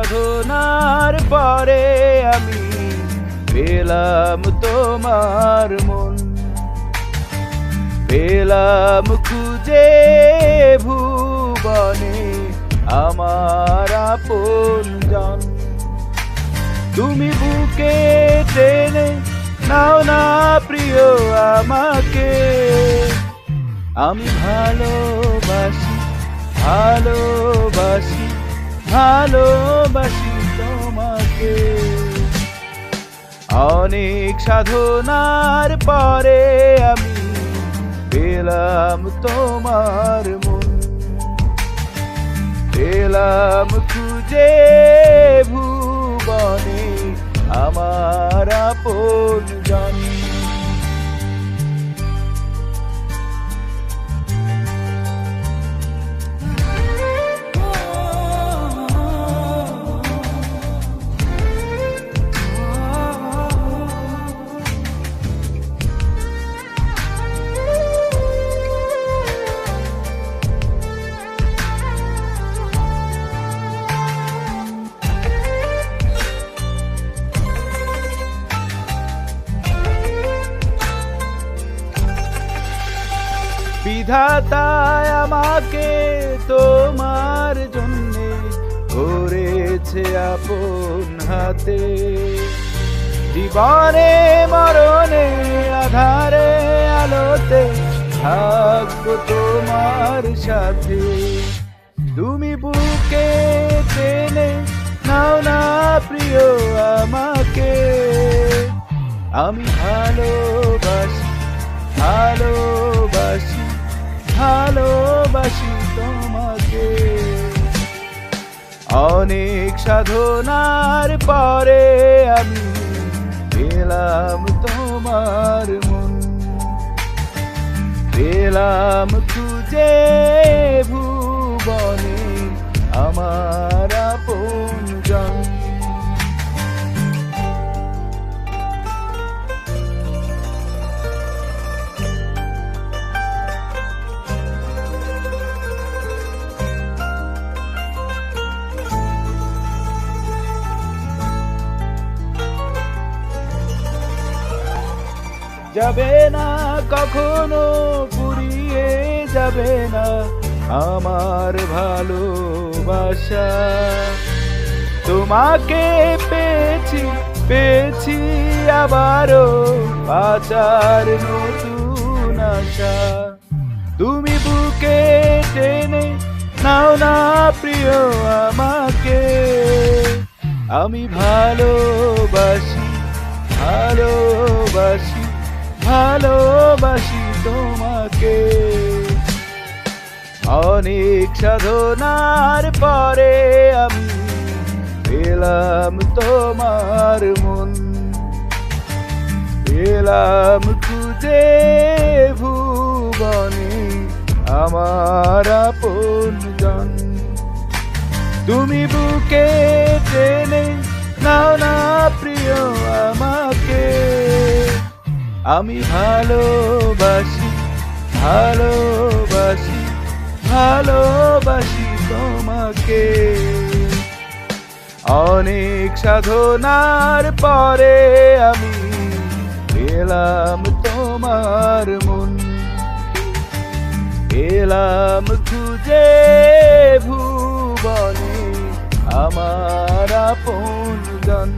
সাধনার পরে আমি পেলাম তোমার মন, পেলাম খুঁজে ভুবনে আমার আপনজন। তুমি বুকে টেনে নাও না প্রিয় আমাকে, আমি ভালোবাসি ভালোবাসি ভালোবাসি তোমাকে। অনেক সাধনার পরে আমি পেলাম তোমার মন, পেলাম খুঁজে ভুবনে আমার আপনজন। বিধাতা আমাকে তোমার জন্যে করেছে আপন হাতে, জীবনে মরণে আধারে আলোতে থাকবো তোমার সাথে। তুমি বুকে টেনে নাও না প্রিয় আমাকে, আমি ভালোবাসি ভালোবাসি ভালোবাসি তোমাকে। অনেক সাধনার পরে আমি পেলাম তোমার মন, পেলাম খুঁজে ভুবনে আমার আপনজন। যাবে না কখনো ফুরিয়ে যাবে না আমার ভালোবাসা, তোমাকে পেয়েছি পেয়েছি আবারও বাঁচার নতুন আশা। তুমি বুকে টেনে নাও না প্রিয় আমাকে, আমি ভালোবাসি ভালোবাসি ভালোবাসি তোমাকে। অনেক সাধনার পরে আমি পেলাম তোমার মন, পেলাম খুঁজে ভুবনে আমার আপনজন। তুমি বুকে টেনে নাও না প্রিয় আমাকে, আমি ভালোবাসি ভালোবাসি ভালোবাসি তোমাকে। অনেক সাধনার পরে আমি পেলাম তোমার মন, পেলাম খুঁজে ভুবনে আমার আপনজন।